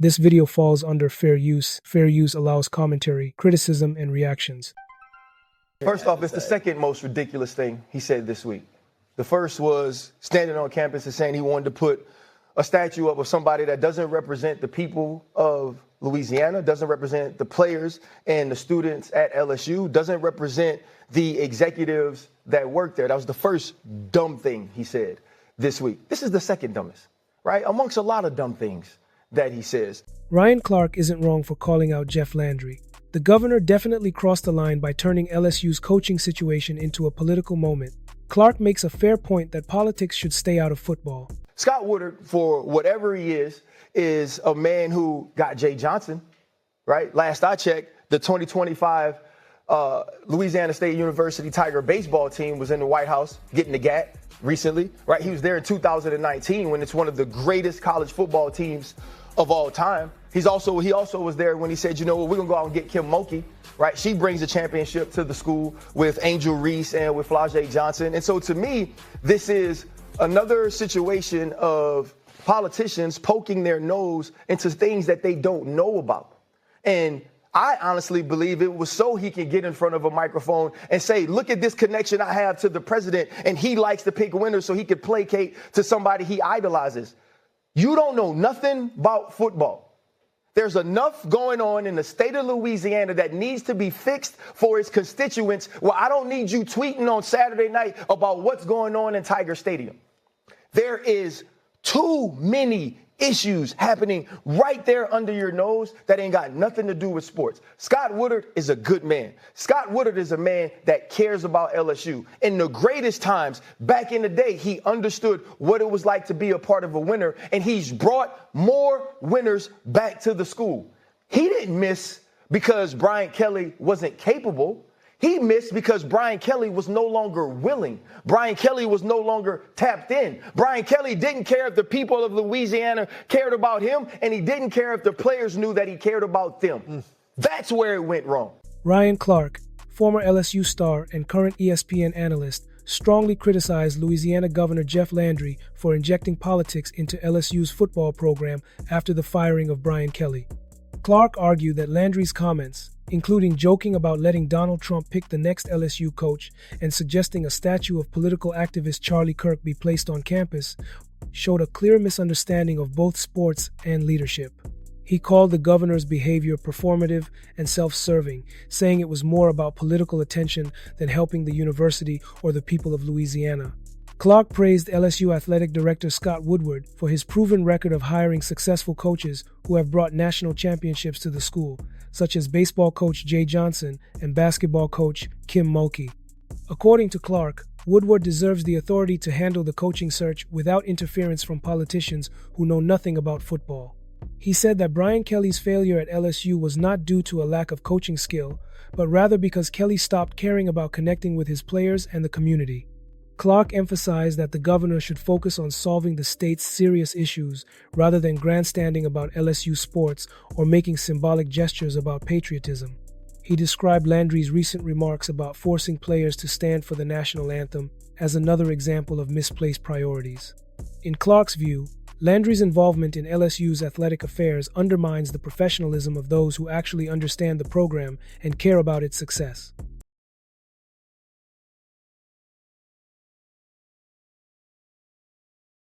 This video falls under fair use. Fair use allows commentary, criticism, and reactions. First off, it's the second most ridiculous thing he said this week. The first was standing on campus and saying he wanted to put a statue up of somebody that doesn't represent the people of Louisiana, doesn't represent the players and the students at LSU, doesn't represent the executives that work there. That was the first dumb thing he said this week. This is the second dumbest, right? Amongst a lot of dumb things that he says. Ryan Clark isn't wrong for calling out Jeff Landry. The governor definitely crossed the line by turning LSU's coaching situation into a political moment. Clark makes a fair point that politics should stay out of football. Scott Woodard, for whatever he is a man who got Jay Johnson, right? Last I checked, the 2025 Louisiana State University Tiger baseball team was in the White House getting the GAT recently, right? He was there in 2019 when it's one of the greatest college football teams of all time. He also was there when he said, you know what, we're going to go out and get Kim Mulkey, right? She brings a championship to the school with Angel Reese and with Flau'jae Johnson. And so to me, this is another situation of politicians poking their nose into things that they don't know about. And I honestly believe it was so he can get in front of a microphone and say, look at this connection I have to the president, and he likes to pick winners so he could placate to somebody he idolizes. You don't know nothing about football. There's enough going on in the state of Louisiana that needs to be fixed for its constituents. Well, I don't need you tweeting on Saturday night about what's going on in Tiger Stadium. There is too many issues happening right there under your nose that ain't got nothing to do with sports. Scott Woodard is a good man. Scott Woodard is a man that cares about LSU. In the greatest times, back in the day, he understood what it was like to be a part of a winner, and he's brought more winners back to the school. He didn't miss because Brian Kelly wasn't capable. He missed because Brian Kelly was no longer willing. Brian Kelly was no longer tapped in. Brian Kelly didn't care if the people of Louisiana cared about him, and he didn't care if the players knew that he cared about them. That's where it went wrong. Ryan Clark, former LSU star and current ESPN analyst, strongly criticized Louisiana Governor Jeff Landry for injecting politics into LSU's football program after the firing of Brian Kelly. Clark argued that Landry's comments, including joking about letting Donald Trump pick the next LSU coach and suggesting a statue of political activist Charlie Kirk be placed on campus, showed a clear misunderstanding of both sports and leadership. He called the governor's behavior performative and self-serving, saying it was more about political attention than helping the university or the people of Louisiana. Clark praised LSU athletic director Scott Woodward for his proven record of hiring successful coaches who have brought national championships to the school, such as baseball coach Jay Johnson and basketball coach Kim Mulkey. According to Clark, Woodward deserves the authority to handle the coaching search without interference from politicians who know nothing about football. He said that Brian Kelly's failure at LSU was not due to a lack of coaching skill, but rather because Kelly stopped caring about connecting with his players and the community. Clark emphasized that the governor should focus on solving the state's serious issues rather than grandstanding about LSU sports or making symbolic gestures about patriotism. He described Landry's recent remarks about forcing players to stand for the national anthem as another example of misplaced priorities. In Clark's view, Landry's involvement in LSU's athletic affairs undermines the professionalism of those who actually understand the program and care about its success.